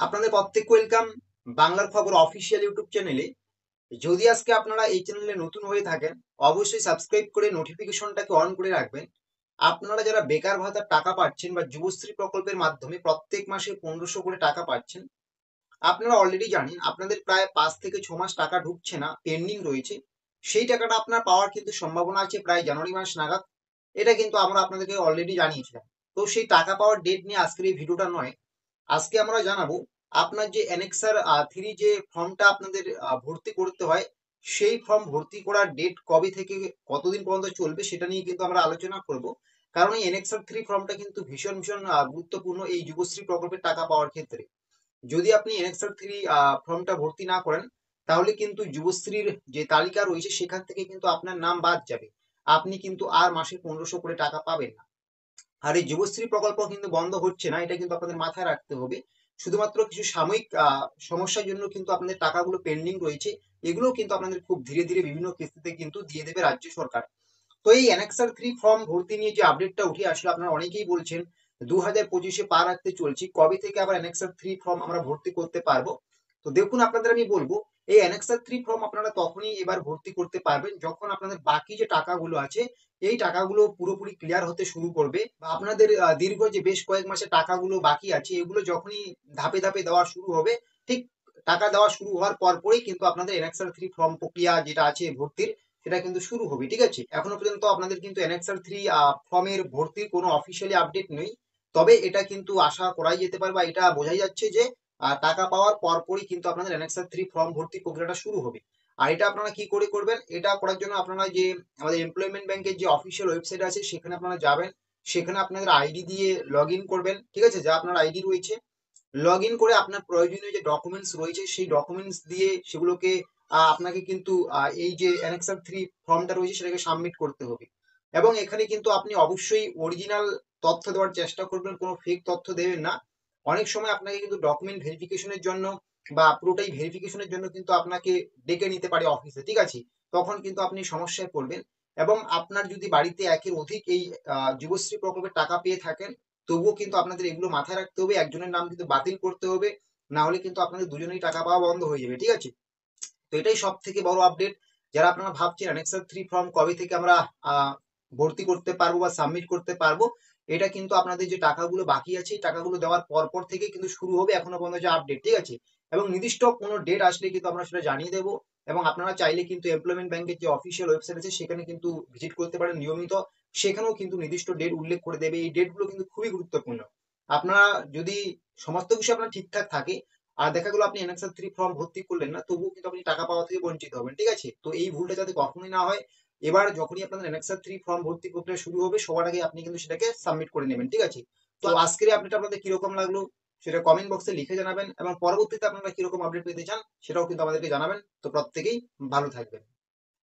আপনাদের প্রত্যেককে ওয়েলকাম বাংলার খবর অফিসিয়াল ইউটিউব চ্যানেলে। যদি আজকে আপনারা এই চ্যানেলে নতুন হয়ে থাকেন, অবশ্যই সাবস্ক্রাইব করে নোটিফিকেশনটাকে অন করে রাখবেন। আপনারা যারা বেকার ভাতার টাকা পাচ্ছেন বা যুবশ্রী প্রকল্পের মাধ্যমে প্রত্যেক মাসে 1500 করে টাকা পাচ্ছেন, আপনারা অলরেডি জানেন আপনাদের প্রায় 5 থেকে 6 মাস টাকা ঢুকছে না, পেন্ডিং রয়েছে। সেই টাকাটা আপনার পাওয়ার কিন্তু সম্ভাবনা আছে প্রায় জানুয়ারি মাস নাগাদ। এটা কিন্তু আমরা আপনাদেরকে অলরেডি জানিয়েছিলাম। তো সেই টাকা পাওয়ার ডেট নিয়ে আজকের এই ভিডিওটা নয়, আজকে আমরা জানাবো আপনার যে অ্যানেক্সার 3 যে ফর্মটা আপনাদের ভর্তি করতে হয়, সেই ফর্ম ভর্তি করার ডেট কবে থেকে কতদিন পর্যন্ত চলবে সেটা নিয়ে কিন্তু আমরা আলোচনা করব। কারণ এই অ্যানেক্সার 3 ফর্মটা কিন্তু ভীষণ ভীষণ গুরুত্বপূর্ণ এই যুবশ্রী প্রকল্পের টাকা পাওয়ার ক্ষেত্রে। যদি আপনি অ্যানেক্সার 3 ফর্মটা ভর্তি না করেন, তাহলে কিন্তু যুবশ্রীর যে তালিকা রয়েছে সেখান থেকে কিন্তু আপনার নাম বাদ যাবে। আপনি কিন্তু আর মাসে 1500 করে টাকা পাবেন না। আর এই যুবশ্রী প্রকল্প কিন্তু বন্ধ হচ্ছে না, এটা কিন্তু আপনাদের মাথায় রাখতে হবে। শুধুমাত্র কিছু সাময়িক সমস্যার জন্য কিন্তু আপনাদের টাকাগুলো পেন্ডিং রয়েছে। এগুলো কিন্তু আপনাদের খুব ধীরে ধীরে বিভিন্ন কিস্তিতে কিন্তু দিয়ে দেবে রাজ্য সরকার। তো এই অ্যানেক্সার 3 ফর্ম ভর্তি নিয়ে যে আপডেটটা উঠে আসলো, আপনারা অনেকেই বলছেন 2025-এ পা রাখতে চলছি, কবে থেকে আবার অ্যানেক্সার 3 ফর্ম আমরা ভর্তি করতে পারবো। তো দেখুন, আপনাদের আমি বলবো এই অ্যানেক্সার 3 ফর্ম আপনারা তখনই এবার ভর্তি করতে পারবেন যখন আপনাদের বাকি যে টাকাগুলো আছে এই টাকাগুলো পুরোপুরি ক্লিয়ার হতে শুরু করবে, বা আপনাদের দীর্ঘ যে বেশ কয়েক মাসের টাকাগুলো বাকি আছে এগুলো যখনই ধাপে ধাপে দেওয়া শুরু হবে, ঠিক টাকা দেওয়া শুরু হওয়ার পরপরই কিন্তু আপনাদের অ্যানেক্সার 3 ফর্ম প্রক্রিয়া যেটা আছে ভর্তির, সেটা কিন্তু শুরু হবে। ঠিক আছে, এখনো পর্যন্ত আপনাদের কিন্তু অ্যানেক্সার 3 ফর্মের ভর্তির কোনো অফিসিয়ালি আপডেট নেই। তবে এটা কিন্তু আশা করাই যেতে পারে, বা এটা বোঝাই যাচ্ছে যে টাকা পাওয়ার পরপরই কিন্তু আপনাদের অ্যানেক্সার 3 ফর্ম ভর্তি প্রক্রিয়াটা শুরু হবে। আর এটা আপনারা কি করে করবেন, এটা করার জন্য আপনারা যে আমাদের এমপ্লয়মেন্ট ব্যাংকের যে অফিসিয়াল ওয়েবসাইট আছে সেখানে আপনারা যাবেন। সেখানে আপনাদের আইডি দিয়ে লগ ইন করবেন। ঠিক আছে, যা আপনার আইডি রয়েছে লগ ইন করে আপনার প্রয়োজনীয় যে ডকুমেন্টস রয়েছে সেই ডকুমেন্টস দিয়ে সেগুলোকে আপনাকে কিন্তু এই যে অ্যানেক্সার 3 ফর্মটা রয়েছে সেটাকে সাবমিট করতে হবে। এবং এখানে কিন্তু আপনি অবশ্যই অরিজিনাল তথ্য দেওয়ার চেষ্টা করবেন, কোনো ফেক তথ্য দেবেন না। অনেক সময় আপনাকে কিন্তু ডকুমেন্ট ভেরিফিকেশনের জন্য বা পুরোটাই ভেরিফিকেশনের জন্য কিন্তু আপনাকে ডেকে নিতে পারে অফিসে। ঠিক আছে, তখন কিন্তু আপনি সমস্যায় পড়বেন। এবং আপনার যদি বাড়িতে একের অধিক এই যুবশ্রী প্রকল্পের টাকা পেয়ে থাকেন, তবুও কিন্তু আপনাদের এগুলো মাথায় রাখতে হবে, একজনের নাম কিন্তু বাতিল করতে হবে, না হলে কিন্তু আপনাদের দুজনেই টাকা পাওয়া বন্ধ হয়ে যাবে। ঠিক আছে, তো এটাই সব থেকে বড় আপডেট। যারা আপনারা ভাবছেন অ্যানেক্সার 3 ফর্ম কবে থেকে আমরা আহ, ভর্তি করতে পারবো বা সাবমিট করতে পারবো, এটা কিন্তু আপনাদের যে টাকাগুলো বাকি আছে এই টাকাগুলো দেওয়ার পর থেকে কিন্তু শুরু হবে, এখনো পর্যন্ত যে আপডেট। ঠিক আছে, এবং নির্দিষ্ট কোনো ডেট আসলে কিন্তু আমরা সেটা জানিয়ে দেবো। এবং আপনারা চাইলে কিন্তু এমপ্লয়মেন্ট ব্যাংকের যে অফিসিয়াল ওয়েবসাইট আছে সেখানে কিন্তু ভিজিট করতে পারেন নিয়মিত। সেখানেও কিন্তু নির্দিষ্ট ডেট উল্লেখ করে দেবে। এই ডেটগুলো কিন্তু খুবই গুরুত্বপূর্ণ। আপনারা যদি সমস্ত কিছু আপনার ঠিকঠাক থাকে, আর দেখা গেলো আপনি অ্যানেক্সার 3 ফর্ম ভর্তি করলেন না, তবুও কিন্তু আপনি টাকা পাওয়া থেকে বঞ্চিত হবেন। ঠিক আছে, তো এই ভুলটা যাতে কখনোই না হয়, এবার যখনই আপনাদের অ্যানেক্সার 3 ফর্ম ভর্তি প্রক্রিয়া শুরু হবে সবার আগে আপনি কিন্তু সেটাকে সাবমিট করে নেবেন। ঠিক আছে, তো আজকের এই আপডেট আপনাদের কিরকম লাগলো সেটা কমেন্ট বক্সে লিখে জানাবেন, এবং পরবর্তীতে আপনারা কিরকম আপডেট পেতে চান সেটাও কিন্তু আমাদেরকে জানাবেন। তো প্রত্যেকেই ভালো থাকবেন।